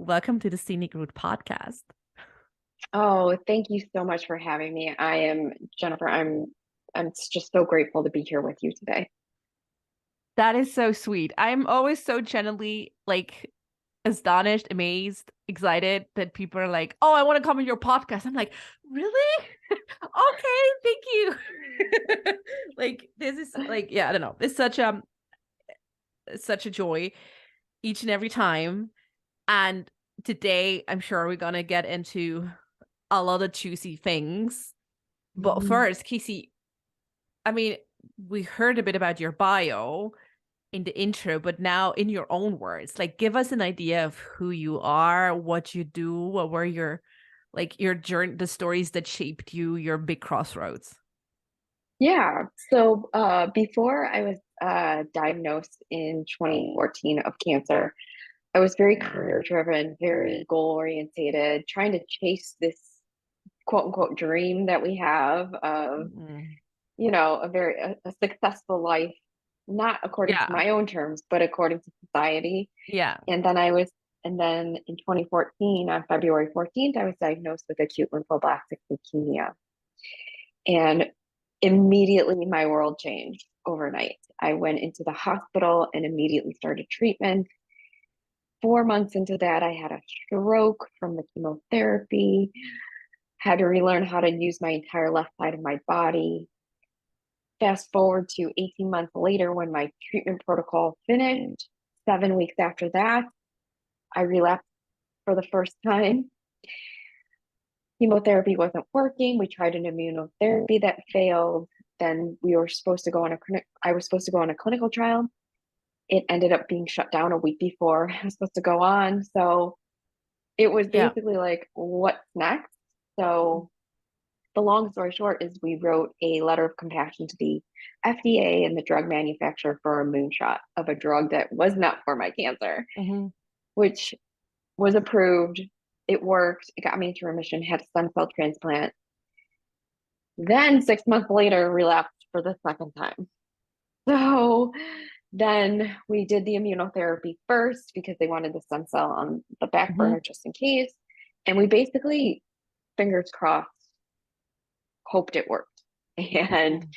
Welcome to the Scenic Route podcast. Oh, thank you so much for having me. I am Jennifer. I'm just so grateful to be here with you today. That is so sweet. I'm always so genuinely like astonished, amazed, excited that people are like, "Oh, I want to come on your podcast." I'm like, "Really? Okay, thank you." Like this is like, yeah, I don't know. It's such a joy each and every time. And today, I'm sure we're gonna get into a lot of juicy things. But Mhm. first, Casey, I mean, we heard a bit about your bio in the intro, but now in your own words, like give us an idea of who you are, what you do, what were your journey, the stories that shaped you, your big crossroads. Yeah. Before I was diagnosed in 2014 of cancer, I was very career driven, very goal orientated, trying to chase this quote unquote dream that we have of, Mm. a successful life, not according to Yeah, my own terms, but according to society. yeah. And then I was, and then in 2014, on February 14th, I was diagnosed with acute lymphoblastic leukemia. And immediately my world changed overnight. I went into the hospital and immediately started treatment. 4 months into that, I had a stroke from the chemotherapy, had to relearn how to use my entire left side of my body. Fast forward to 18 months later, when my treatment protocol finished, 7 weeks after that, I relapsed for the first time. Chemotherapy wasn't working. We tried an immunotherapy that failed. Then we were supposed to go on a I was supposed to go on a clinical trial. It ended up being shut down a week before I was supposed to go on. So it was Yeah. basically like, what's next? So the long story short is we wrote a letter of compassion to the FDA and the drug manufacturer for a moonshot of a drug that was not for my cancer, Hmm. which was approved. It worked. It got me into remission, had a stem cell transplant. Then 6 months later, relapsed for the second time. So then we did the immunotherapy first because they wanted the stem cell on the back Hmm. burner just in case. And we basically, fingers crossed, hoped it worked. And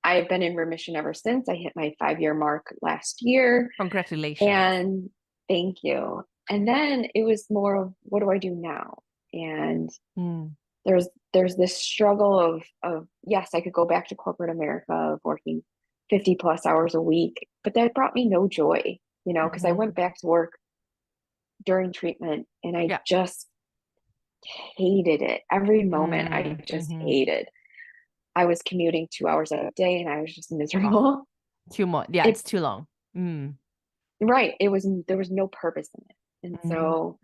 I've been in remission ever since. I hit my 5 year mark last year. Congratulations. And thank you. And then it was more of, what do I do now? And Mm. there's this struggle of yes, I could go back to corporate America of working 50 plus hours a week, but that brought me no joy, because I Hmm. went back to work during treatment and I Yeah. just hated it. Every moment I just Mm-hmm. hated. I was commuting 2 hours a day and I was just Oh, miserable. too much. Yeah, It it's too long. Mm. right. There was no purpose in it. And Hmm. so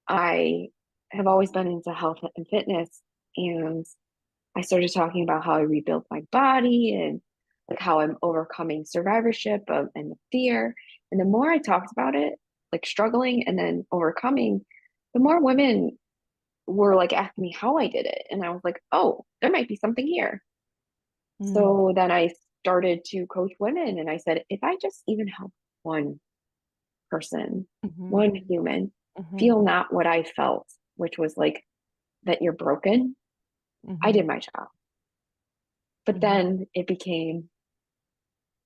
I have always been into health and fitness, and I started talking about how I rebuilt my body and like how I'm overcoming survivorship and the fear. And the more I talked about it, like struggling and then overcoming, the more women were like asking me how I did it. And I was like, oh, there might be something here. Mm. So then I started to coach women and I said, if I just even help one person, Hmm. one human, Hmm. feel not what I felt, which was like that you're broken, I Hmm. did my job. But Hmm. then it became,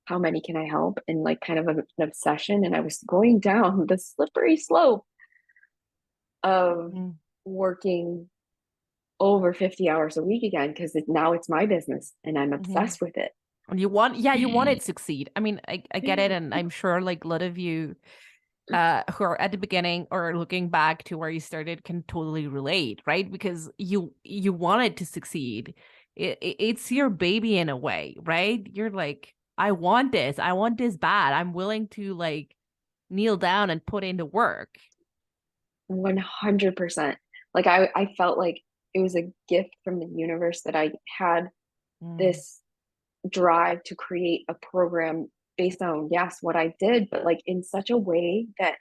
how many can I help? And like kind of an obsession. And I was going down the slippery slope of Hmm. working over 50 hours a week again because now it's my business and I'm Hmm. obsessed with it. And you want it to succeed. I mean, I get it, and I'm sure like a lot of you who are at the beginning or looking back to where you started can totally relate, right? Because you want it to succeed. It's your baby in a way, right? You're like, I want this bad. I'm willing to like kneel down and put in the work. 100%. Like I felt like it was a gift from the universe that I had Mm. this drive to create a program based on, yes, what I did, but like in such a way that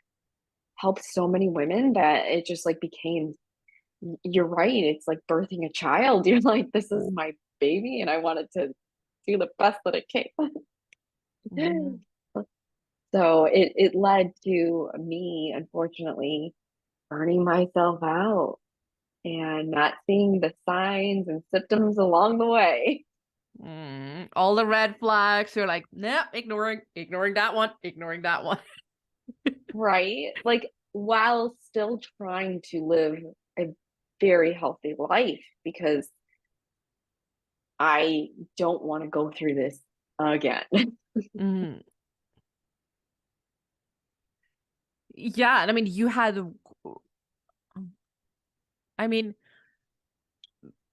helped so many women that it just like became, you're right. It's like birthing a child. You're like, this is my baby, and I wanted to do the best that it Hmm. can. So it led to me, unfortunately. burning myself out and not seeing the signs and symptoms along the way. All the red flags, you're like, nah, ignoring that one, ignoring that one. Right? Like, while still trying to live a very healthy life because I don't want to go through this again. Mm. Yeah, and I mean, I mean,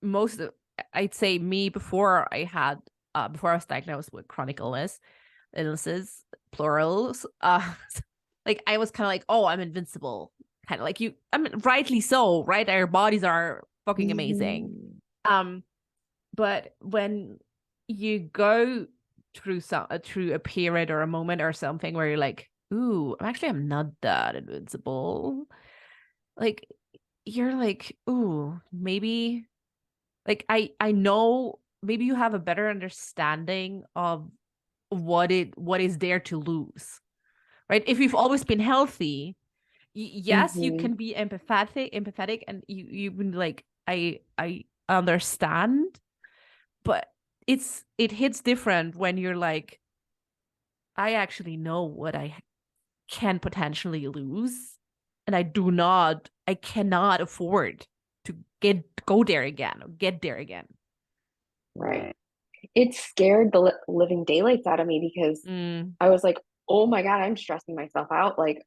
most of, I'd say me before I was diagnosed with chronic illnesses, plurals, like I was kind of like, oh, I'm invincible, kind of like you. I mean, rightly so, right? Our bodies are fucking amazing. Mhm. Um, but when you go through a period or a moment or something where you're like, ooh, I'm not that invincible. Like you're like, ooh, maybe like I know maybe you have a better understanding of what is there to lose, right? If you've always been healthy, yes, you Mhm. can be empathetic, and you been like, I understand, but it hits different when you're like, I actually know what I can potentially lose, and I cannot afford to go there again or get there again. Right. It scared the living daylights out of me because Mm, I was like, oh my God, I'm stressing myself out. Like,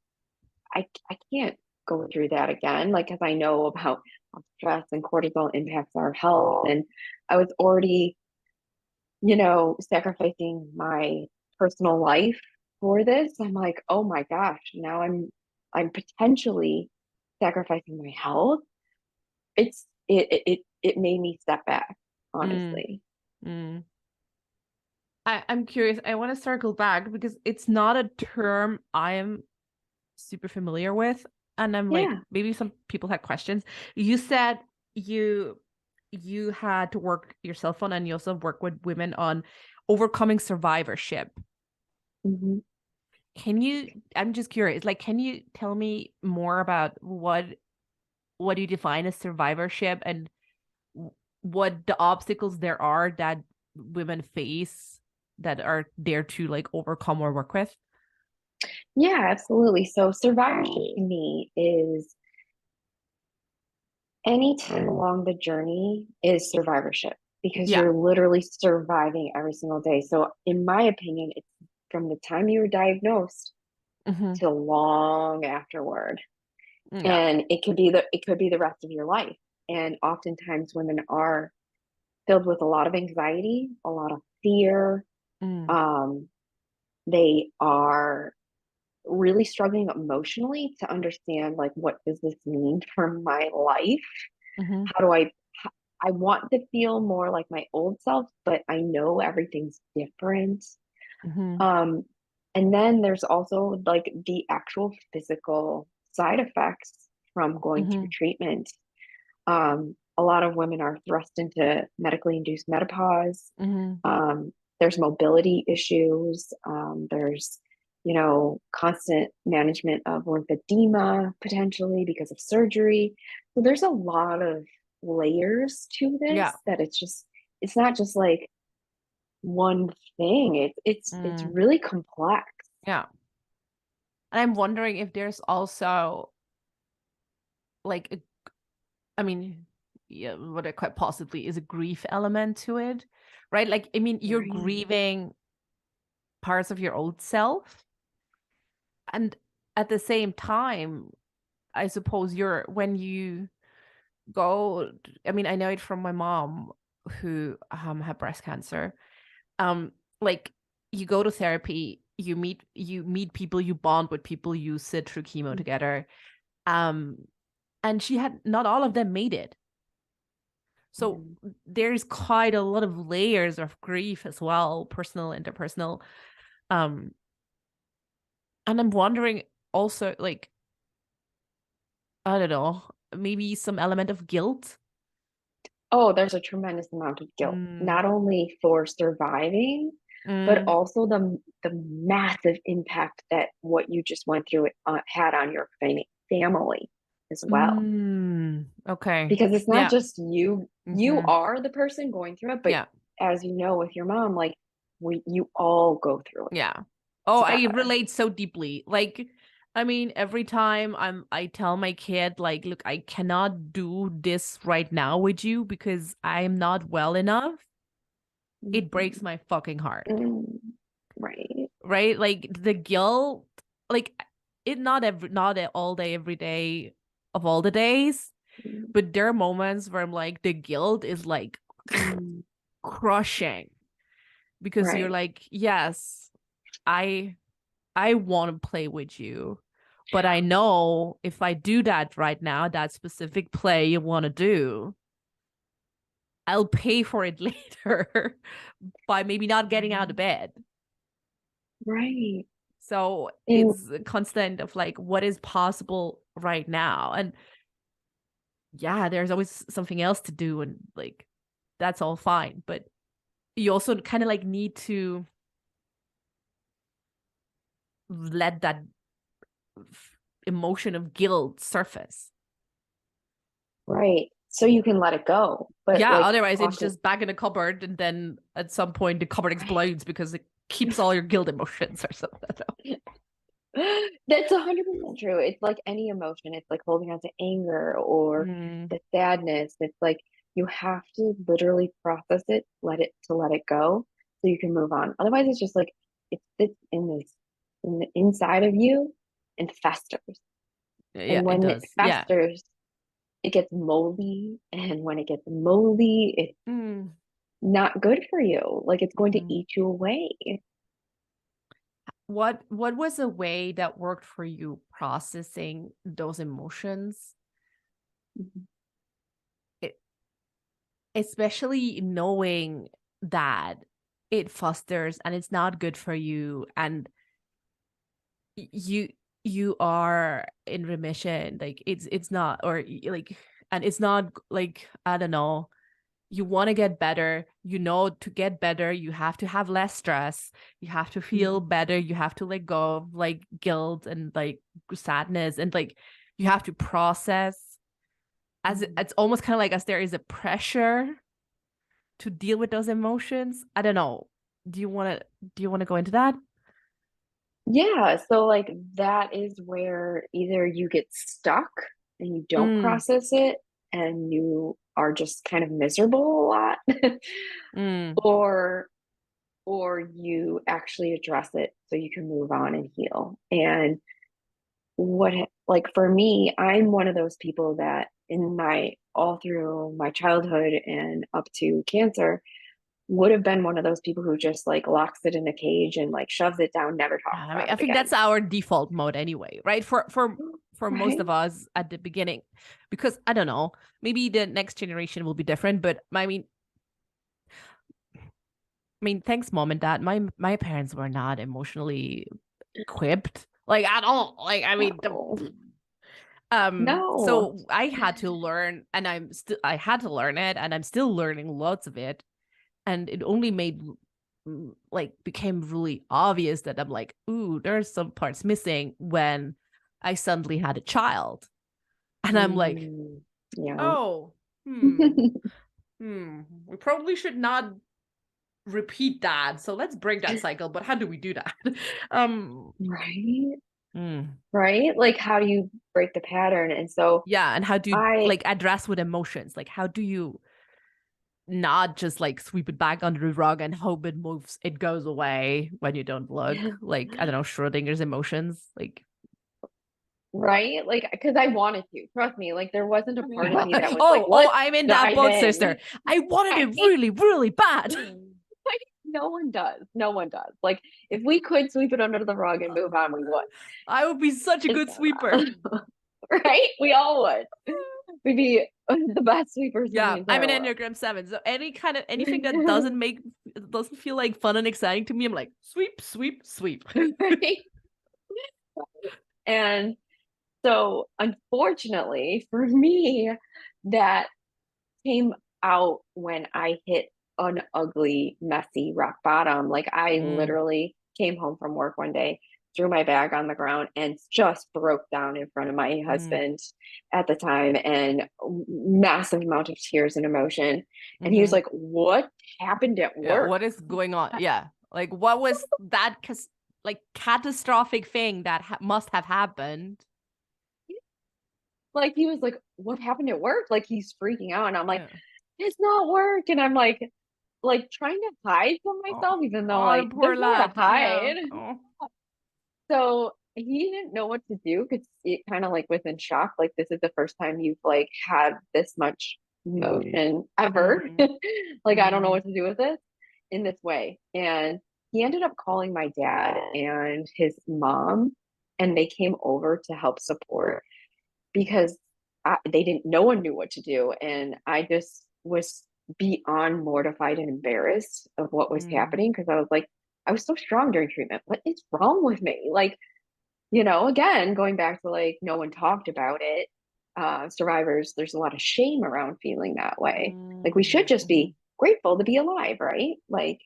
I can't go through that again. Like, because I know about how stress and cortisol impacts our health. And I was already, sacrificing my personal life for this. I'm like, oh my gosh, now I'm potentially sacrificing my health. It made me step back, mm, honestly. mm. I'm curious. I want to circle back because it's not a term I am super familiar with. And I'm like, Yeah. maybe some people had questions. You said you you had to work yourself on, and you also work with women on overcoming survivorship. Mhm. Can you, I'm just curious, like, can you tell me more about what you define as survivorship and what the obstacles there are that women face that are there to like overcome or work with? Yeah, absolutely. So survivorship to me is any time along the journey is survivorship because Yeah. you're literally surviving every single day. So in my opinion, it's from the time you were diagnosed Hmm. till long afterward. Yeah. And it could be the rest of your life. And oftentimes women are filled with a lot of anxiety, a lot of fear. Mm. Um, they are really struggling emotionally to understand, like, what does this mean for my life? Hmm. How do I want to feel more like my old self, but I know everything's different. Hmm. Um, and then there's also like the actual physical side effects from going through Hmm. treatment. A lot of women are thrust into medically induced menopause. Hmm. There's mobility issues. There's, constant management of lymphedema potentially because of surgery. So there's a lot of layers to Yeah. this that it's not just like one thing. It's Mm. really complex. Yeah. And I'm wondering if there's also like I mean, yeah, what it quite possibly is a grief element to it, right? Like, I mean, you're Right. grieving parts of your old self, and at the same time, I suppose when you go, I mean, I know it from my mom who had breast cancer. Um, like you go to therapy, you meet people, you bond with people, you sit through chemo together. Um, and she had not all of them made it. So Mhm. there's quite a lot of layers of grief as well, personal, interpersonal. Um, and I'm wondering also, like, I don't know, maybe some element of guilt. Oh, there's a tremendous amount of guilt, Mm, not only for surviving, but mm, also the massive impact that what you just went through had on your family as well. Okay. Because it's not Yeah. just you, you Mm-hmm. are the person going through it, but Yeah. as you know, with your mom, like you all go through it Yeah. Oh, I together. relate so deeply. Like, I mean, every time I tell my kid, like, look, I cannot do this right now with you because I'm not well enough, it breaks Mhm. my fucking heart. Mm, right. Right? Like the guilt, like it not all day, every day of all the days, Mm, but there are moments where I'm like, the guilt is like mm, crushing because you're right. like, yes, I I want to play with you. But I know if I do that right now, that specific play you want to do, I'll pay for it later by maybe not getting out of bed. Right. So And it's a constant of like what is possible right now. And yeah, there's always something else to do and like that's all fine. But you also kind of like need to let that emotion of guilt surface. right. So you can let it go. But Yeah, like otherwise it's often, just back in the cupboard and then at some point the cupboard right. explodes because it keeps all your guilt emotions or something. That's 100% true. It's like any emotion. It's like holding on to anger or Mm, the sadness. It's like you have to literally process it, let it go so you can move on. Otherwise, it's just like it sits in the inside of you and festers. yeah, And it when it does. Yeah. festers, it gets moldy. And when it gets moldy, it's Mm, not good for you. Like it's going to mhm. eat you away. What was a way that worked for you processing those emotions? Mhm. It, especially knowing that it fosters and it's not good for you and you you are in remission like it's not or like and it's not like I don't know you want to get better, you know, to get better you have to have less stress, you have to feel Mhm. better, you have to let go of like guilt and like sadness and like you have to process as Mhm. it's almost kind of like as there is a pressure to deal with those emotions. I don't know. Do you want to go into that? Yeah, so like that is where either you get stuck and you don't Mm, process it and you are just kind of miserable a lot, mm, or you actually address it so you can move on and heal. And like for me, I'm one of those people that in my all through my childhood and up to cancer would have been one of those people who just like locks it in a cage and like shoves it down, never yeah, talks I mean, about I it think again. that's our default mode anyway, right? For most Right? of us at the beginning, because I don't know, maybe the next generation will be different, but I mean, thanks, mom and dad. My parents were not emotionally equipped, like at all. Like, I mean, No. No. so I had to learn, and I had to learn it, and I'm still learning lots of it, and it only made like became really obvious that I'm like, ooh, there's some parts missing when I suddenly had a child. And I'm like, Mm, yeah. oh, hmm, we probably should not repeat that. So let's break that cycle. But how do we do that? um, Right? mm, Right? Like how do you break the pattern? And so yeah, and how do you I like address with emotions? Like, how do you not just like sweep it back under the rug and hope it goes away when you don't look? Like, I don't know, Schrodinger's emotions. Like, right? Like because I wanted to. Trust me, like there wasn't a part of me that was like, oh, let's I'm in that dive boat, in. sister. I wanted it Right? really, really bad. Like no one does. No one does. Like if we could sweep it under the rug and move on, we would. I would be such a good sweeper. Right? We all would. We'd be the best sweepers in the Yeah, I'm entire an world. Enneagram 7. So anything that doesn't feel like fun and exciting to me, I'm like, sweep, sweep, sweep. Right? And so, unfortunately for me, that came out when I hit an ugly, messy rock bottom. Like, I Mm, literally came home from work one day threw my bag on the ground and just broke down in front of my husband at the time, and massive amount of tears and emotion. And he was like, what happened at Yeah, work? what is going on? Yeah. Like, what was that like catastrophic thing that must have happened? Like, he was like, what happened at work? Like, he's freaking out. And I'm like, Yeah. it's not work. And I'm like trying to hide from Oh, myself, even though oh, the like poor there's nowhere to lad. Yeah. hide. Oh. So he didn't know what to do, because it kind of like was in shock. Like, this is the first time you've like had this much emotion ever. Like, I don't know what to do with this in this way. And he ended up calling my dad and his mom, and they came over to help support, because they didn't, no one knew what to do. And I just was beyond mortified and embarrassed of what was happening, because I was like, I was so strong during treatment. What is wrong with me? Like, again, going back to like, no one talked about it. Survivors, there's a lot of shame around feeling that way. Like, we should just be grateful to be alive, right? Like,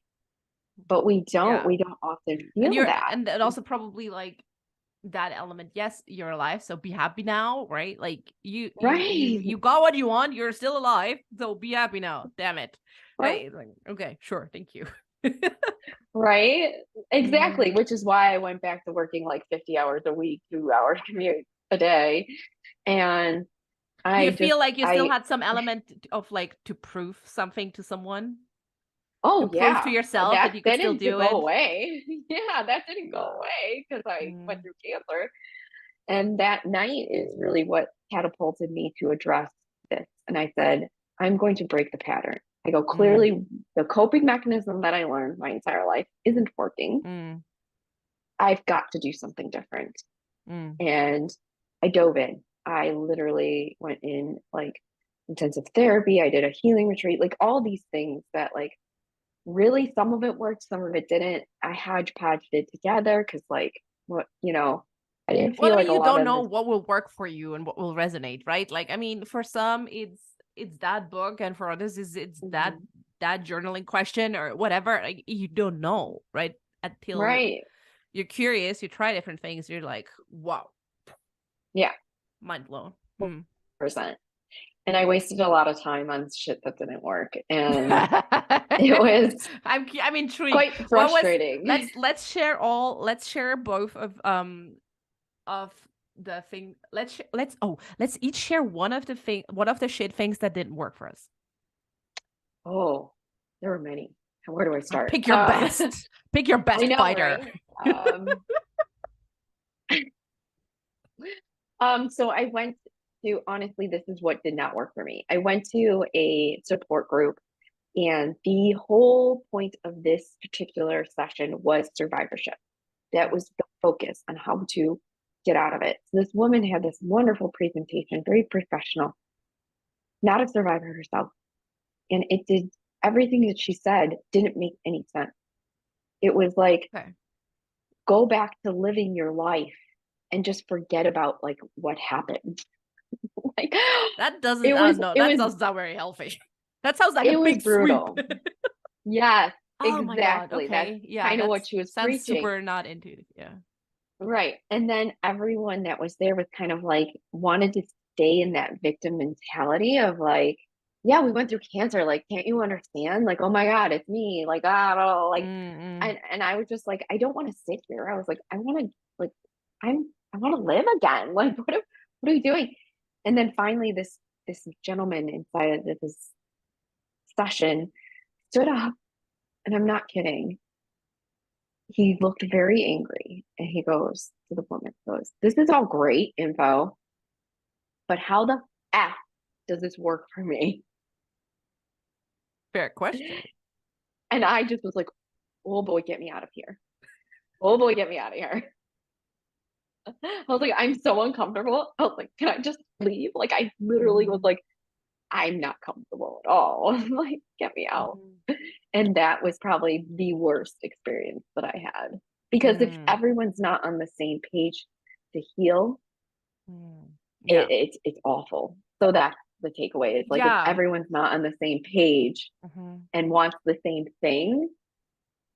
but we don't. Yeah. We don't often And feel that. and also probably like that element. Yes, you're alive, so be happy now, right? Like you got what you want. You're still alive, so be happy now. Damn it. Right. Right? Like, okay, sure, thank you. Right. Exactly. Which is why I went back to working like 50 hours a week, 2 hour commute a day. And Do you I just, feel like you still had some element of like to prove something to someone? To oh prove to yeah, yourself that that you could still didn't do go it? away. Yeah, that didn't go away because I went through cancer. And that night is really what catapulted me to address this. And I said, I'm going to break the pattern. I go, clearly, the coping mechanism that I learned my entire life isn't working. I've got to do something different. And I dove in. I literally went in like intensive therapy. I did a healing retreat, like all these things that like really, some of it worked, some of it didn't. I hodgepodged it together because like what, I didn't Well, feel I like mean, a you lot don't of know this. what will work for you and what will resonate, right? Like, I mean, for some it's that book, and for others it's that journaling question or whatever. Like, you don't know, right? Until Right. you're curious, you try different things, you're like, wow, Yeah. mind blown. 100%. And I wasted a lot of time on shit that didn't work. And it was I'm intrigued. quite What was frustrating. let's share both of the thing. Let's each share one of the shit things that didn't work for us. Oh, there were many. Where do I start? Pick your best. Pick your I best know, fighter. right? So I went to, honestly, this is what did not work for me. I went to a support group, and the whole point of this particular session was survivorship. That was the focus on how to get out of it. So this woman had this wonderful presentation, very professional, not a survivor herself. And it did, everything that she said didn't make any sense. It was like, Okay. go back to living your life and just forget about like what happened. Like, That doesn't it was no, it that was doesn't sound very healthy. That sounds like a it was big sweep. brutal. Yes, Oh my god. exactly. That's Okay. Yeah, kind of that what she was sounds preaching. super not intuitive. Yeah. Right. And then everyone that was there was kind of like wanted to stay in that victim mentality of like, yeah, we went through cancer. Like, can't you understand? Like, oh my God, it's me. Like, I don't know. Like, and I was just like, I don't want to sit here. I was like, I want to like, I want to live again. Like, what are we doing? And then finally this gentleman inside of this session stood up, and I'm not kidding. He looked very angry, and he goes to the woman, goes, this is all great info, but how the F does this work for me? Fair question. And I just was like, oh boy, get me out of here. Oh boy, get me out of here. I was like, I'm so uncomfortable. I was like, can I just leave? Like, I literally was like, I'm not comfortable at all. Like, get me out. And that was probably the worst experience that I had. Because if everyone's not on the same page to heal, Yeah. it's awful. So that's the takeaway. It's like, if Yeah. everyone's not on the same page and wants the same thing,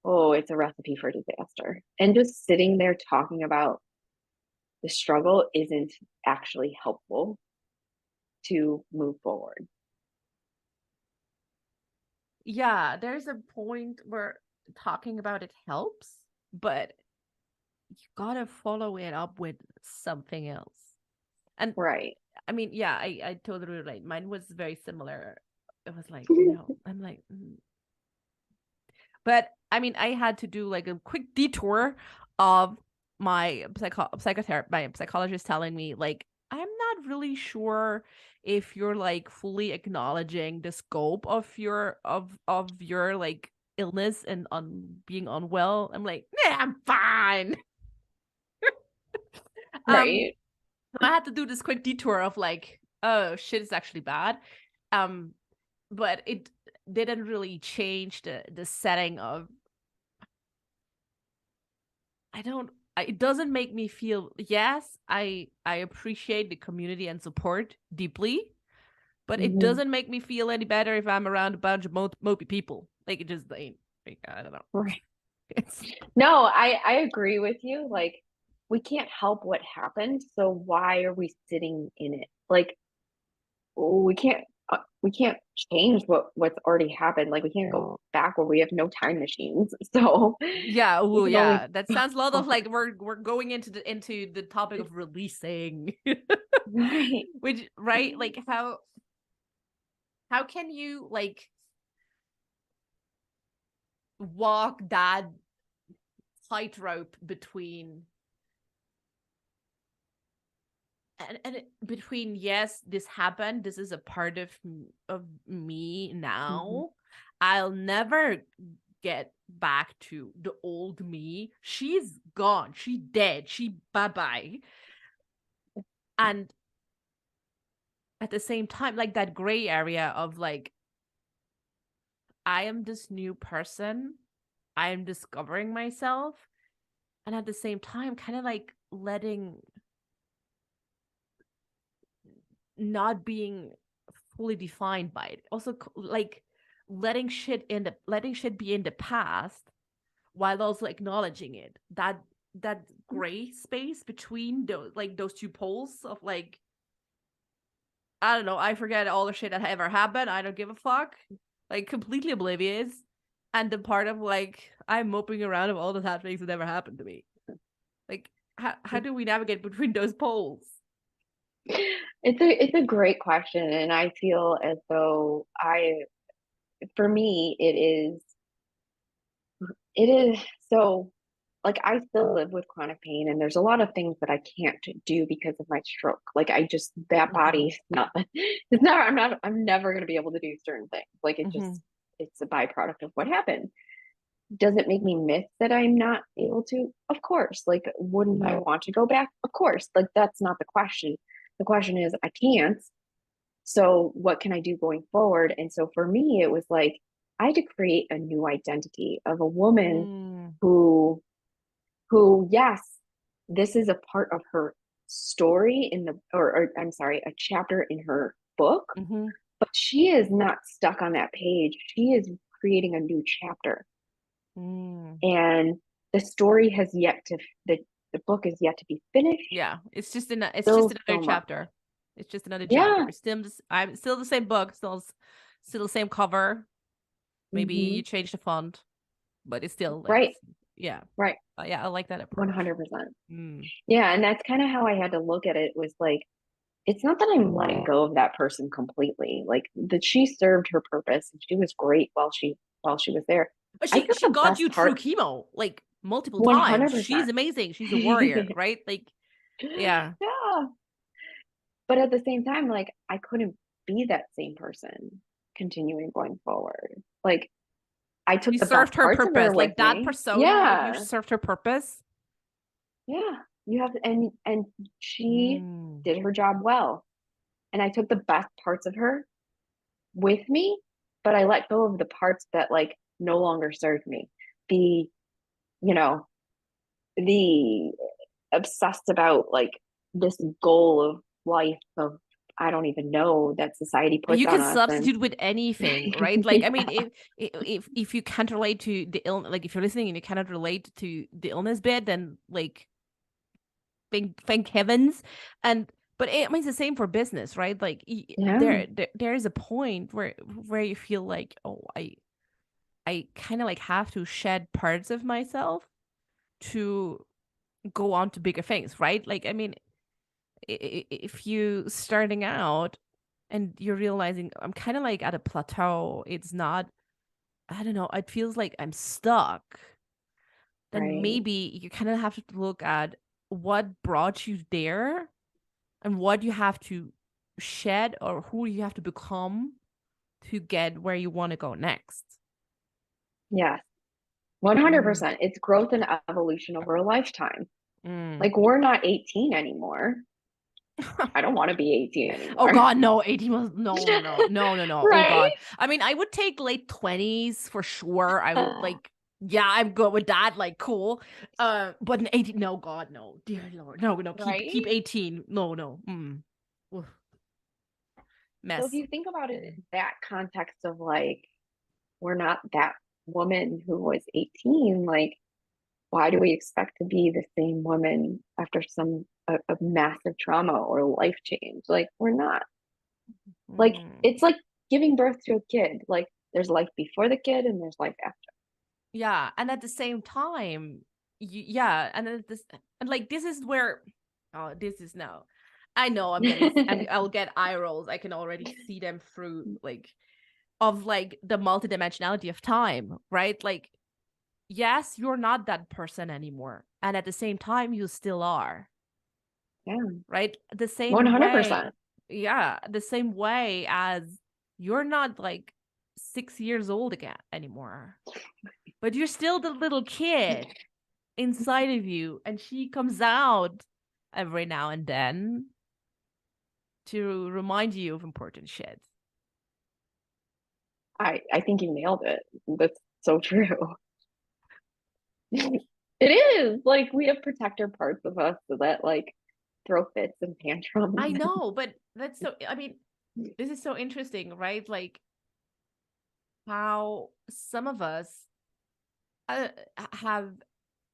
oh, it's a recipe for disaster. And just sitting there talking about the struggle isn't actually helpful to move forward. Yeah, there's a point where talking about it helps, but you gotta follow it up with something else. And Right. I mean, yeah, I totally relate. Mine was very similar. It was like, no, I'm like, but I mean, I had to do like a quick detour of my psychotherapist, my psychologist telling me like, I'm not really sure if you're like fully acknowledging the scope of your like illness and on being unwell. I'm like, nah, I'm fine. um Right. I had to do this quick detour of like, oh shit, it's actually bad. Um, but it didn't really change the setting of I don't it doesn't make me feel yes, I appreciate the community and support deeply, but it Mhm. doesn't make me feel any better if I'm around a bunch of mopey people. Like it just ain't like, I don't know. Right. It's No, I agree with you. Like, we can't help what happened, so why are we sitting in it? Like, we can't change what's already happened. Like, we can't go backward. We have no time machines, so yeah, we oh can only yeah. That sounds a lot of like we're going into the topic of releasing. right. Which right? Like how can you like walk that tightrope between between yes, this happened, this is a part of me Mhm. now. I'll never get back to the old me. She's gone, she dead, she bye-bye. And at the same time, like that gray area of like, I am this new person, I am discovering myself, and at the same time kind of like letting not being fully defined by it. Also, like letting shit be in the past while also acknowledging it. That gray space between those two poles of like, I don't know, I forget all the shit that ever happened. I don't give a fuck. Like completely oblivious. And the part of like I'm moping around of all the bad things that never happened to me. Like how do we navigate between those poles? It's a great question, and I feel as though I for me it is so like I still live with chronic pain and there's a lot of things that I can't do because of my stroke. Like I just that Mm-hmm. body is not it's not I'm never gonna be able to do certain things. Like it Mm-hmm. just it's a byproduct of what happened. Does it make me miss that I'm not able to? Of course. Like wouldn't I want to go back? Of course. Like that's not the question. The question is I can't. So what can I do going forward? And so for me, it was like I had to create a new identity of a woman Mm. who yes, this is a part of her story in the or I'm sorry, a chapter in her book, Mm-hmm. but she is not stuck on that page. She is creating a new chapter. Mm. And the story has yet to the book is yet to be finished. Yeah, it's just Still another so much. chapter. It's just another chapter. Yeah. I'm still the same book, still the same cover. Maybe Hmm. you change the font, but it's still like Right. yeah. Right. Yeah, I like that approach. 100%. Mm. Yeah, and that's kind of how I had to look at it was like it's not that I'm letting go of that person completely. Like that she served her purpose and she was great while she was there. But I took she the got best you through part chemo like multiple times. She's 100%. amazing. She's a warrior, right? Like yeah. Yeah. But at the same time, like I couldn't be that same person continuing going forward. Like I She took the best served her parts of her purpose. with Like that me. persona of you Yeah. served her purpose. Yeah. You have to, and she Mm. did her job well. And I took the best parts of her with me, but I let go of the parts that like no longer served me. The, you know, the obsessed about like this goal of life of I don't even know that society puts You on can us. substitute with anything, right? Like, I mean, if you can't relate to the illness, like if you're listening and you cannot relate to the illness bit, then like thank heavens. And but I mean, it's the same for business, right? Like Yeah, there is a point where you feel like, oh, I kind of like have to shed parts of myself to go on to bigger things, right? Like, I mean, if you starting out and you're realizing I'm kind of like at a plateau, it's not, I don't know, it feels like I'm stuck, then right. maybe you kind of have to look at what brought you there and what you have to shed or who you have to become to get where you want to go next. Yes, Mm. 100%. It's growth and evolution over a lifetime. Mm. Like we're not 18 anymore. I don't want to be 18 Oh anymore. God, no, 18 was no. Oh Right? God. I mean, I would take late 20s for sure. I would like, yeah, I'm good with that. Like, cool. But an 18, no, God, no. Dear Lord. No, keep Right? 18. No. Oof. So if Mess. you think about it in that context of like, we're not that woman who was 18, like, why do we expect to be the same woman after a massive trauma or life change? Like, we're not. Like, Mm. it's like giving birth to a kid. Like, there's life before the kid and there's life after. Yeah, and at the same time, yeah, and then this, and like this is where, oh, this is no, I know I'll get eye rolls. I can already see them through like of like the multidimensionality of time, right? Like, yes, you're not that person anymore, and at the same time, you still are, Yeah, right? The same way, 100%. yeah, the same way as you're not like 6 years old again anymore, but you're still the little kid inside of you, and she comes out every now and then to remind you of important shit. I think you nailed it. That's so true. It is like we have protector parts of us that like throw fits and tantrums. I know, but that's so, I mean, this is so interesting, right? Like how some of us uh, have,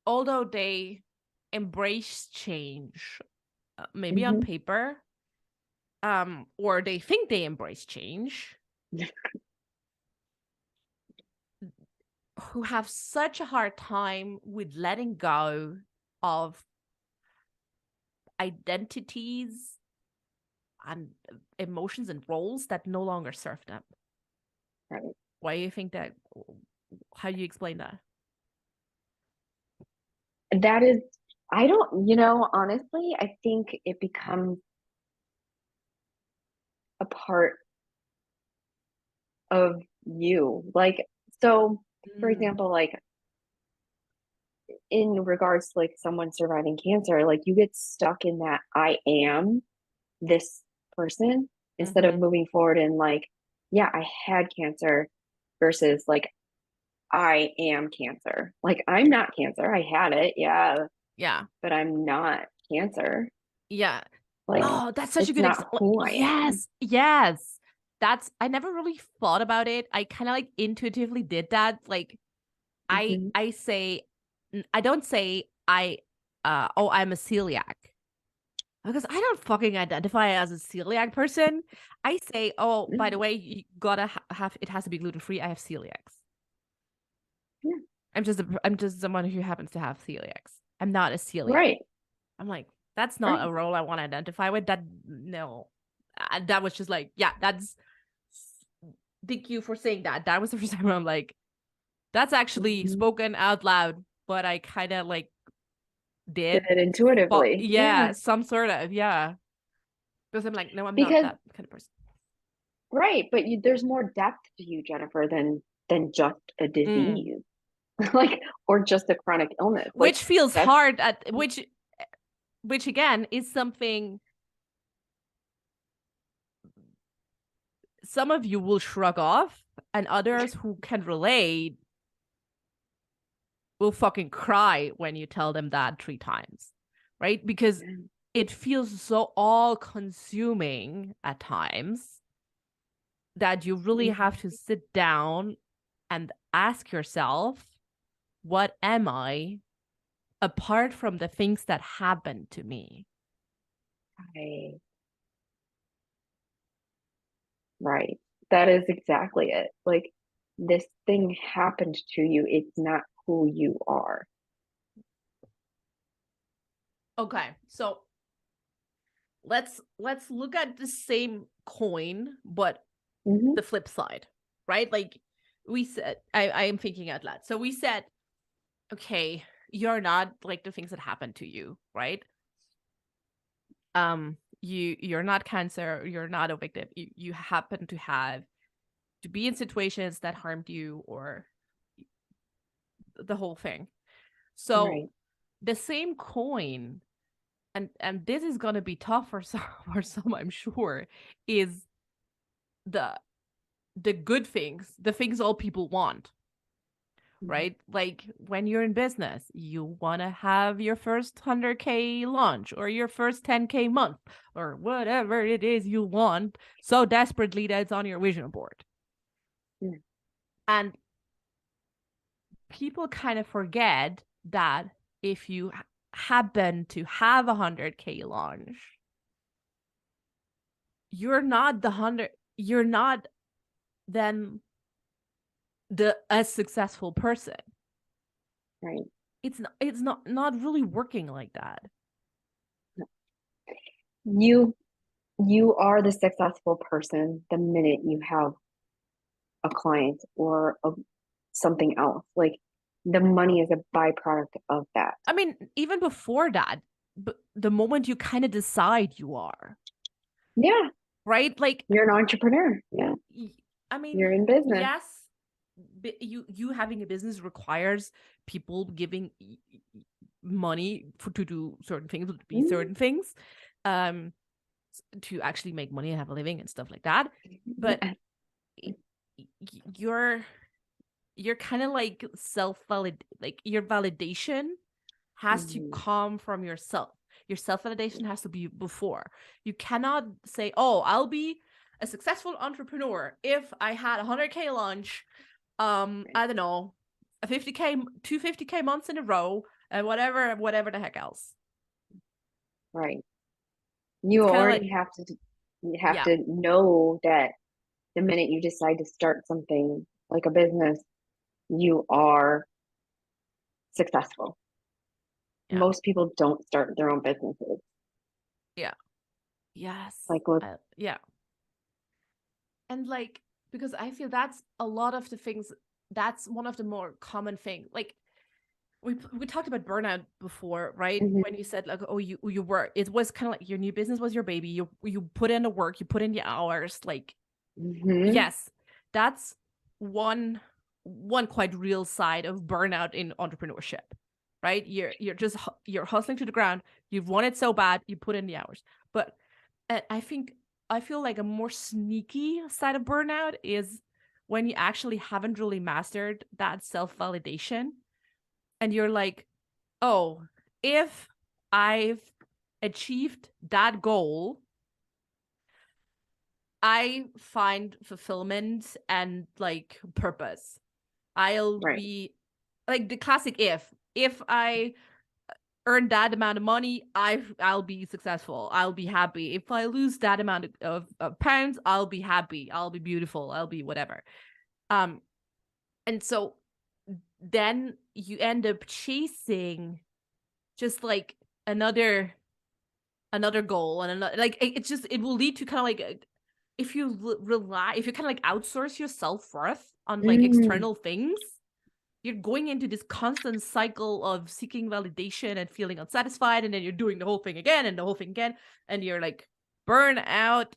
although they embrace change, maybe on Mhm. paper, or they think they embrace change, who have such a hard time with letting go of identities and emotions and roles that no longer serve them. Right. Why do you think that? How do you explain that? That is, honestly, I think it becomes a part of you. Like, so for Mm. example, like in regards to like someone surviving cancer, like you get stuck in that I am this person instead of Mm-hmm. moving forward and like, yeah, I had cancer versus like I am cancer. Like I'm not cancer. I had it, yeah, Yeah. but I'm not cancer. Yeah. Like Oh, that's such a it's good not example. who I am. Yes. That's, I never really thought about it. I kind of like intuitively did that. Like Mhm. I say, I don't say oh, I'm a celiac, because I don't fucking identify as a celiac person. I say, oh, by the way, you gotta have, it has to be gluten free. I have celiacs. Yeah, I'm just someone who happens to have celiacs. I'm not a celiac. right, I'm like, that's not right. a role I want to identify with. That, no, that was just like, yeah, that's. Thank you for saying that. That was the first time where I'm like, that's actually Mhm. spoken out loud, but I kind of like Did did. it But intuitively. Yeah, yeah, some sort of, yeah. Because I'm like, no, I'm not because that kind of person. right, but there's more depth to you, Jennifer, than just a Mm. disease, like or just a chronic illness. Like Which feels that's hard at which again is something some of you will shrug off, and others who can relate will fucking cry when you tell them that 3 times, right? Because it feels so all consuming at times that you really have to sit down and ask yourself, what am I apart from the things that happened to me? Right. Right. That is exactly it. Like, this thing happened to you. It's not who you are. Okay, so let's look at the same coin, but Hmm. the flip side, right? Like we said, I am thinking out loud. So we said, okay, you're not like the things that happen to you, right? You're not cancer, you're not a victim. You happen to have to be in situations that harmed you or the whole thing. So Right. the same coin, and this is gonna be tough for some for some, I'm sure, is the the good things, the things all people want, Mhm. right? Like when you're in business, you want to have your first 100K launch or your first 10K month or whatever it is you want so desperately that it's on your vision board. Mm. And people kind of forget that if you happen to have a 100K launch, you're not the 100, you're not then the a successful person. Right. It's not really working like that. You you are the successful person the minute you have a client or something else. Like, the money is a byproduct of that. I mean, even before that, but the moment you kind of decide you are, Yeah, right? Like, you're an entrepreneur. Yeah, I mean, you're in business. yes, you having a business requires people giving money to do certain things, to be Mm. certain things, um, to actually make money and have a living and stuff like that. But Yeah. you're you're kind of like self-valid, like your validation has to Mhm. come from yourself. Your self-validation has to be before. You cannot say, oh, I'll be a successful entrepreneur if I had a 100K launch, Right. I don't know, a 50K, 250K months in a row, and whatever the heck else. Right. It's You kind of like, already have to you have yeah, to know that the minute you decide to start something like a business, you are successful. yeah, Most people don't start their own businesses. yeah, yes, Like, look, yeah. And like, because I feel that's a lot of the things, that's one of the more common thing. Like we talked about burnout before, right? When mhm, you said like, oh, you were, it was kind of like your new business was your baby. You put in the work, you put in the hours. Like, mhm, yes, that's one one quite real side of burnout in entrepreneurship, right? You're just you're hustling to the ground. You've won it so bad, you put in the hours. But I think I feel like a more sneaky side of burnout is when you actually haven't really mastered that self validation and you're like, oh, if I've achieved that goal, I find fulfillment and like purpose. I'll right, be like the classic if I earn that amount of money, I'll be successful. I'll be happy. If I lose that amount of pounds, I'll be happy. I'll be beautiful. I'll be whatever. Um, and so then you end up chasing just like another another goal and another like it's just it will lead to kind of like if you rely if you kind of like outsource your self-worth on like mm, external things, you're going into this constant cycle of seeking validation and feeling unsatisfied, and then you're doing the whole thing again and the whole thing again, and you're like burn out,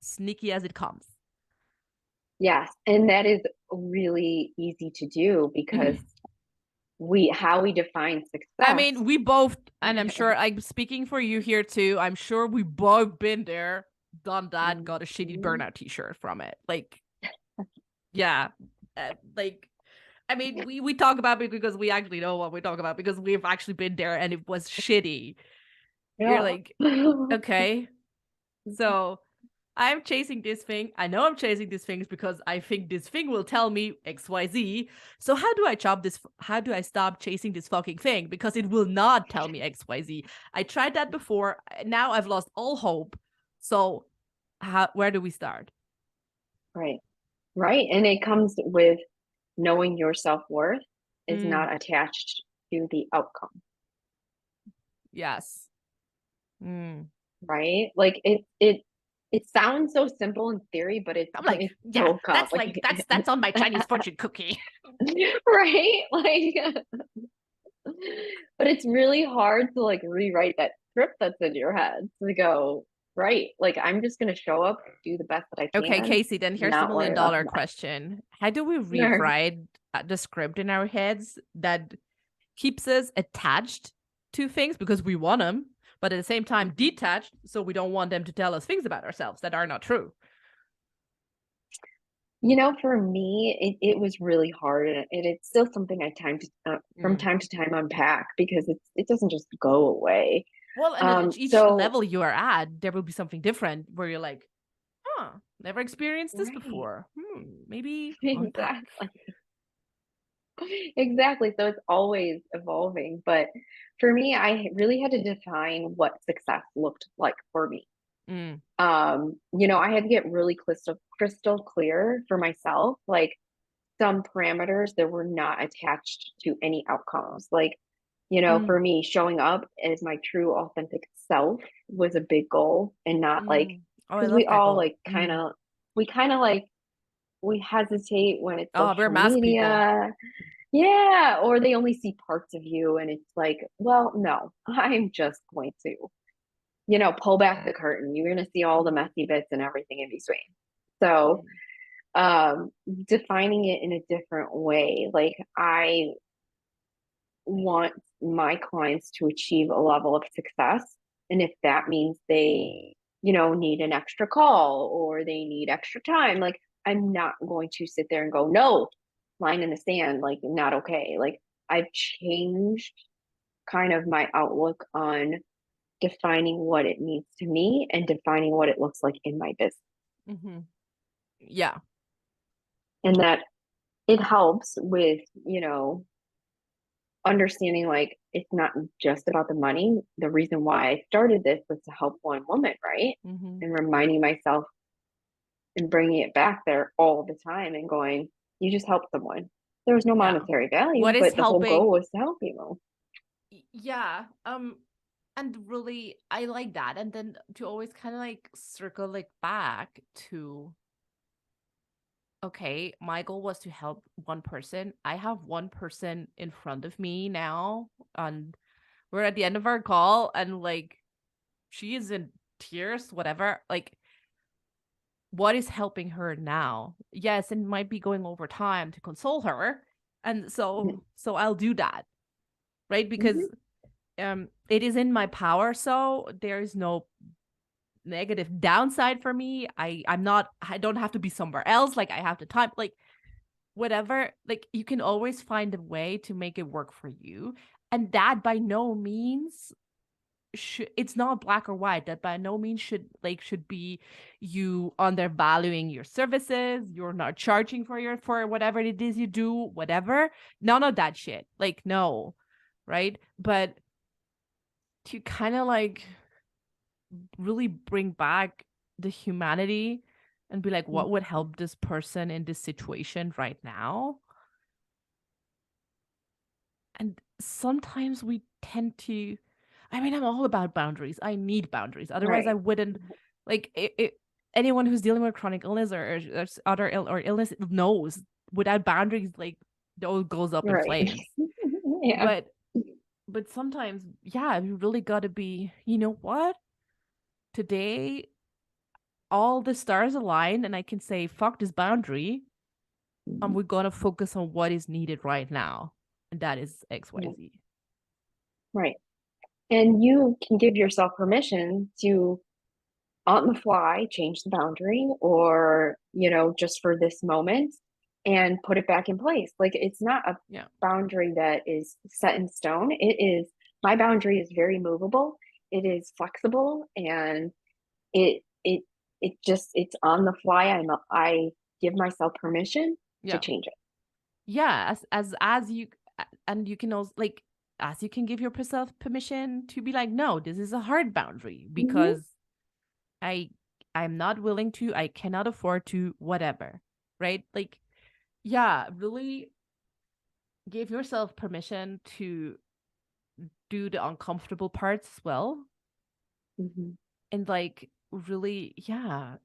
sneaky as it comes. yes, and that is really easy to do because we how we define I success. mean, we both, and I'm sure I'm speaking for you here too. I'm sure we both been there, done that, got a shitty Mhm. burnout t-shirt from it. Like, yeah, like I mean, we talk about it because we actually know what we talk about because we've actually been there and it was shitty. You're Yeah. like, okay, so I'm chasing this thing. I know I'm chasing these things because I think this thing will tell me XYZ. So how do I chop this? How do I stop chasing this fucking thing? Because it will not tell me XYZ. I tried that before. Now I've lost all hope. So where do we start? Right. Right. And it comes with knowing your self-worth is Mm, not attached to the outcome, yes. Mm. right? Like it sounds so simple in theory, but it's I'm like, it's yeah, so that's like complicated. that's on my Chinese fortune cookie. Right? Like but it's really hard to like rewrite that script that's in your head to go, right, like I'm just gonna show up, do the best that I Okay, can, Casey, then here's the not million worry about dollar the question. How do we next. rewrite the script in our heads that keeps us attached to things because we want them, but at the same time detached so we don't want them to tell us things about ourselves that are not true? You know, for me, it was really hard, and it's still something I from Mm. time to time unpack because it doesn't just go away. Well, and at each So level you are at, there will be something different where you're like, huh, never experienced this right, before. Maybe unpack. exactly, exactly. So it's always evolving. But for me, I really had to define what success looked like for me. Mm, You know, I had to get really crystal clear for myself, like some parameters that were not attached to any outcomes. Like, you know, mm, for me, showing up as my true authentic self was a big goal and not like, mm. Oh, I because love we that all goal. like we kind of like, we hesitate when it's Oh, we're social mask people. media. Yeah. Or they only see parts of you. And it's like, well, no, I'm just going to, you know, pull back the curtain. You're going to see all the messy bits and everything in between. So, Mm, defining it in a different way. Like I want my clients to achieve a level of success. And if that means they, you know, need an extra call or they need extra time, like I'm not going to sit there and go, no, line in the sand, like not okay. Like I've changed kind of my outlook on defining what it means to me and defining what it looks like in my business. mm-hmm. Yeah. And that it helps with, you know, understanding like it's not just about the money. The reason why I started this was to help one woman, right? Mm-hmm. And reminding myself and bringing it back there all the time and going, you just helped someone. There was no Yeah. monetary value, What is but the whole goal helping? was to help people. Yeah. And really I like that. And then to always kind of like circle like back to, okay, my goal was to help one person. I have one person in front of me now, and we're at the end of our call, and like she is in tears, whatever. Like, what is helping her now? Yes, it might be going over time to console her. And so I'll do that, right? Mm-hmm. Because it is in my power, so there is no negative downside for me. I don't have to be somewhere else, like I have the time, like whatever, like you can always find a way to make it work for you. And that by no means it's not black or white. That by no means should be you undervaluing your services, you're not charging for whatever it is you do, whatever. None of that shit. Like, no, right? But to kind of like really bring back the humanity and be like, what would help this person in this situation right now? And sometimes we tend to, I mean, I'm all about boundaries. I need boundaries. Otherwise, I Right. wouldn't, like, anyone who's dealing with chronic illness or other illness knows without boundaries, like, it all goes up in Right. flames. Yeah. But, but sometimes, yeah, you really got to be, you know what? Today, all the stars align and I can say, fuck this boundary. And Mhm. we're going to focus on what is needed right now. And that is Yeah. XYZ. Right. And you can give yourself permission to on the fly change the boundary or, you know, just for this moment and put it back in place. Like it's not a Yeah. boundary that is set in stone. It is, my boundary is very movable is flexible, and it it's on the fly. I give myself permission to Yeah. change it. Yeah, as you and you can also like as you can give yourself permission to be like, no, this is a hard boundary Hmm. because I I'm not willing to, I cannot afford to, whatever. Right? Like, yeah, really give yourself permission to do the uncomfortable parts as well. Hmm. And like really, yeah,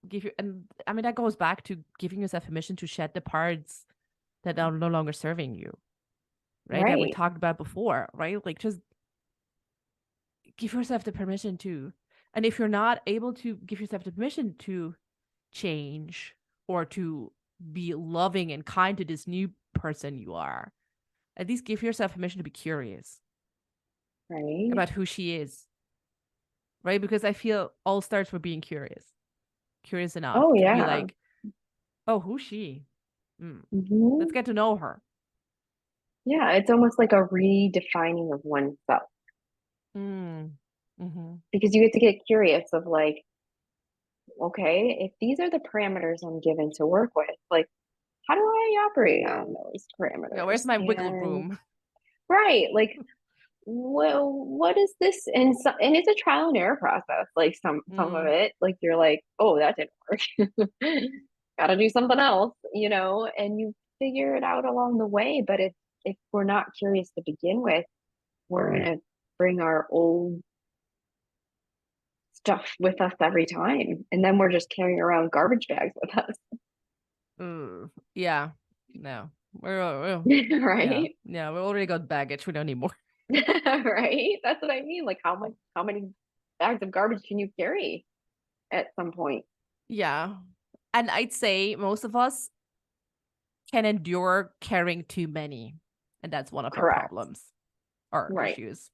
give you and I mean that goes back to giving yourself permission to shed the parts that are no longer serving you, right? That we Right. talked about before, right? Like just give yourself the permission to. And if you're not able to give yourself the permission to change or to be loving and kind to this new person you are, at least give yourself permission to be curious Right. about who she is, right? Because I feel all starts with being curious enough Oh to be yeah. like, oh, who's she? Mm, let's Hmm. get to know her. Yeah, it's almost like a redefining of oneself, Mm, mm-hmm. because you get to get curious of like, okay, if these are the parameters I'm given to work with, like, how do I operate on those Yeah, parameters? where's my wiggle And room? right, like, well, what is this? And it's a trial and error process. Like some of Mm, it, like you're like, oh, that didn't work. Got to do something else, and you figure it out along the way. But if we're not curious to begin with, we're gonna bring our old stuff with us every time, and then we're just carrying around garbage bags with us. yeah, no, yeah, Right. yeah, we already got baggage. We don't need more. Right, that's what I mean. Like, how many bags of garbage can you carry at some point? Yeah, and I'd say most of us can endure carrying too many, and that's one of our Correct. problems or Right. issues.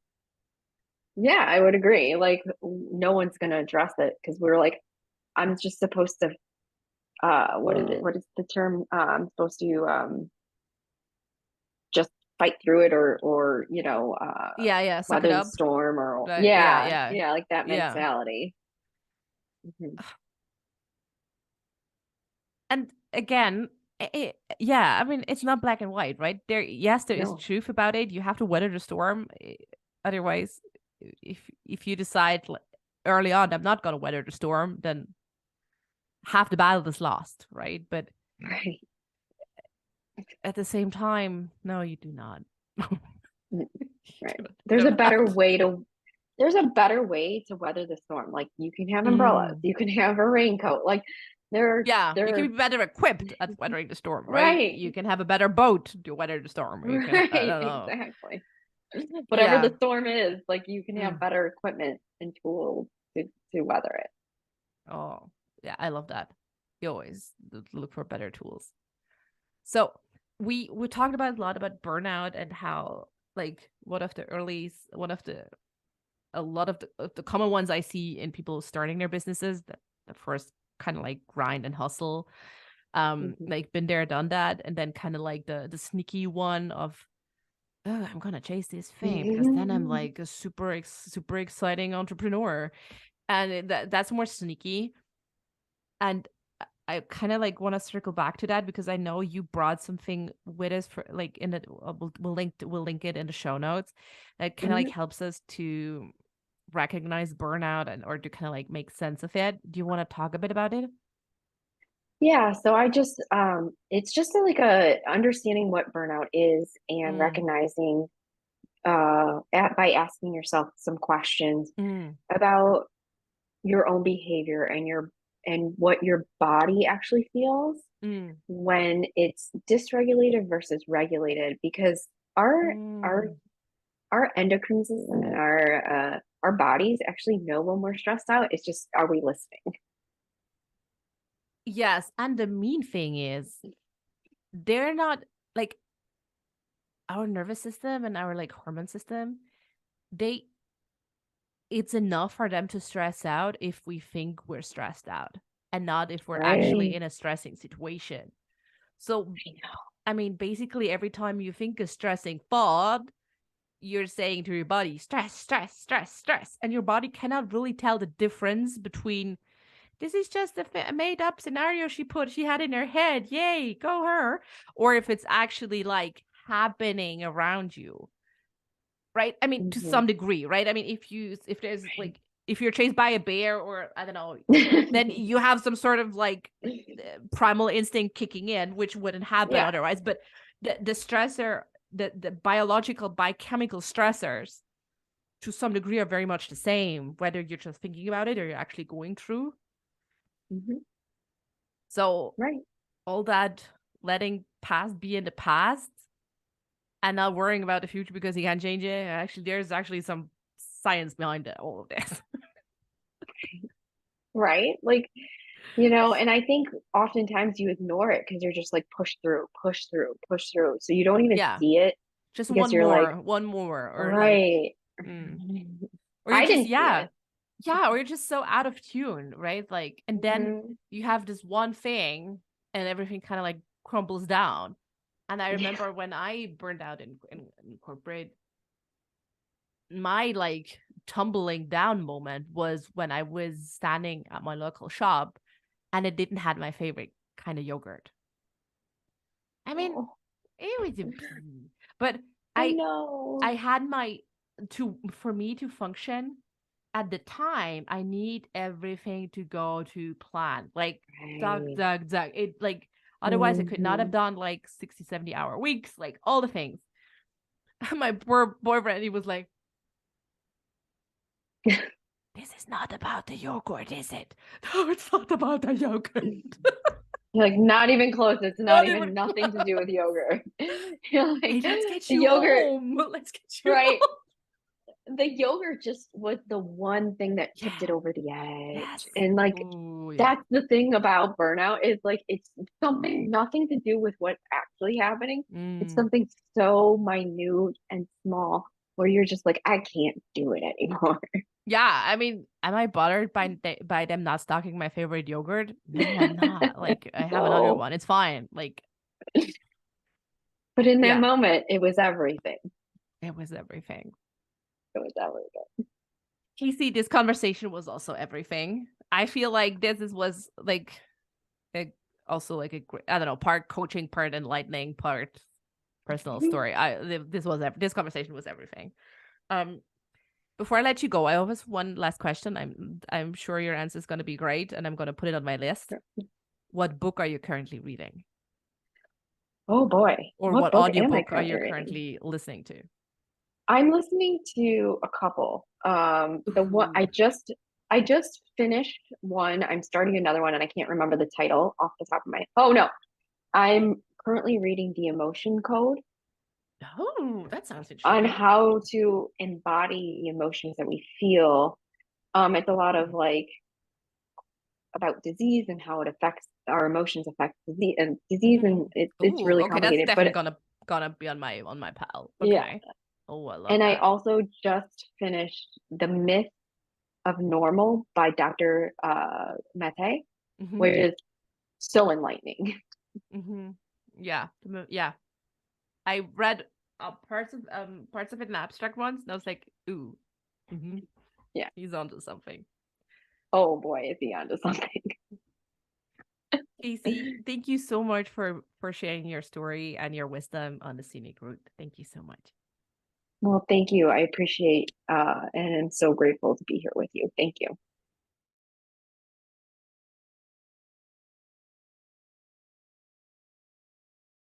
Yeah, I would agree. Like, no one's gonna address it because we're like, I'm just supposed to what is the term? I'm supposed to just fight through it, or Yeah, yeah, suck it weather the up. storm, or Like, yeah, yeah, yeah, yeah, like that yeah. mentality. Mhm. And again, yeah, I mean, it's not black and white, right? Yes, there is No. truth about it. You have to weather the storm. Otherwise, if you decide early on, I'm not going to weather the storm, then half the battle is lost, right? But Right. at the same time, no, you do not. Mm. Right. You There's a don't have better to. way to there's a better way to weather the storm. Like, you can have umbrellas, Mm. you can have a raincoat. Like, there Yeah, you can there be better equipped at weathering the storm, right? right. You can have a better boat to weather the storm. You can, I Right, don't know. exactly. Whatever Yeah. the storm is, like, you can have Mm. better equipment and tools to weather it. Oh, yeah, I love that. You always look for better tools. So we talked about a lot about burnout and how like one of the a lot of the common ones I see in people starting their businesses, the first kind of like grind and hustle, Mhm. like been there, done that, and then kind of like the sneaky one of, oh, I'm gonna chase this fame because then I'm like a super exciting entrepreneur, and that's more sneaky. And I kind of like want to circle back to that because I know you brought something with us for like in the we'll link it in the show notes. That kind of like Mhm. helps us to recognize burnout and or to kind of like make sense of it. Do you want to talk a bit about it? Yeah, so I just it's just like a understanding what burnout is, and Mm, recognizing by asking yourself some questions mm, about your own behavior, and what your body actually feels mm, when it's dysregulated versus regulated, because our our mm. our endocrine system and our bodies actually know when we're stressed out. It's just, are we listening? Yes, and the mean thing is they're not like our nervous system and our like hormone system. They it's enough for them to stress out if we think we're stressed out and not if we're actually Right. in a stressing situation. So, I know. I mean, basically, every time you think a stressing thought, you're saying to your body, stress, stress, stress, stress, and your body cannot really tell the difference between this is just a made up scenario she had in her head, yay, go her, or if it's actually like happening around you, right? I mean, to some degree, right? I mean, if there's like, if you're chased by a bear, or I don't know, then you have some sort of like primal instinct kicking in, which wouldn't happen otherwise. But the stressor, the biological, biochemical stressors, to some degree, are very much the same, whether you're just thinking about it or you're actually going through. So all that letting past be in the past and not worrying about the future because you can't change it. Actually, there's actually some science behind all of this. Right? Like, you know, and I think oftentimes you ignore it because you're just like push through, push through, push through. So you don't even see it just because you're like, one more, or right. like, or you're I just, didn't see it. or you're just so out of tune, right? Like, and then you have this one thing and everything kind of like crumbles down. And I remember when I burned out in corporate, my like tumbling down moment was when I was standing at my local shop and it didn't have my favorite kind of yogurt. I mean, it was but I know. I had for me to function at the time, I need everything to go to plan. Like, duck. It like, otherwise I could not have done like 60, 70-hour weeks, like all the things. My poor boyfriend, he was like, this is not about the yogurt, is it? No, it's not about the yogurt. You're like, not even close. It's not even nothing to do with yogurt. You're like, hey, let's get the you yogurt, home. Let's get you right? home. The yogurt just was the one thing that tipped it over the edge. Yes. And like, that's the thing about burnout, is like, it's something, nothing to do with what's actually happening. It's something so minute and small where you're just like, I can't do it anymore. Yeah, I mean, am I bothered by them not stocking my favorite yogurt? No, I'm not. Like, I have another one. It's fine. Like, but in that moment, it was everything. It was everything. It was everything. Casey, this conversation was also everything. I feel like this was like also like a, I don't know, part coaching, part enlightening, part personal story. This conversation was everything. Before I let you go, I always one last question. I'm sure your answer is going to be great, and I'm going to put it on my list. What book are you currently reading? Oh boy! Or what audiobook are you currently listening to? I'm listening to a couple. The one I just finished one. I'm starting another one, and I can't remember the title off the top of my. Oh no, I'm currently reading The Emotion Code. Oh, that sounds interesting. On how to embody the emotions that we feel. It's a lot of like about disease and how it affects our emotions, affect disease, and it's really complicated. That's definitely gonna be on my pal. Okay. Yeah. Oh, I love and that. I also just finished The Myth of Normal by Dr. Mate, which is so enlightening. Yeah. I read parts of it in abstract once, and I was like, ooh, yeah, he's onto something. Oh boy, is he onto something. Casey, thank you so much for sharing your story and your wisdom on the scenic route. Thank you so much. Well, thank you. I appreciate and I'm so grateful to be here with you. Thank you.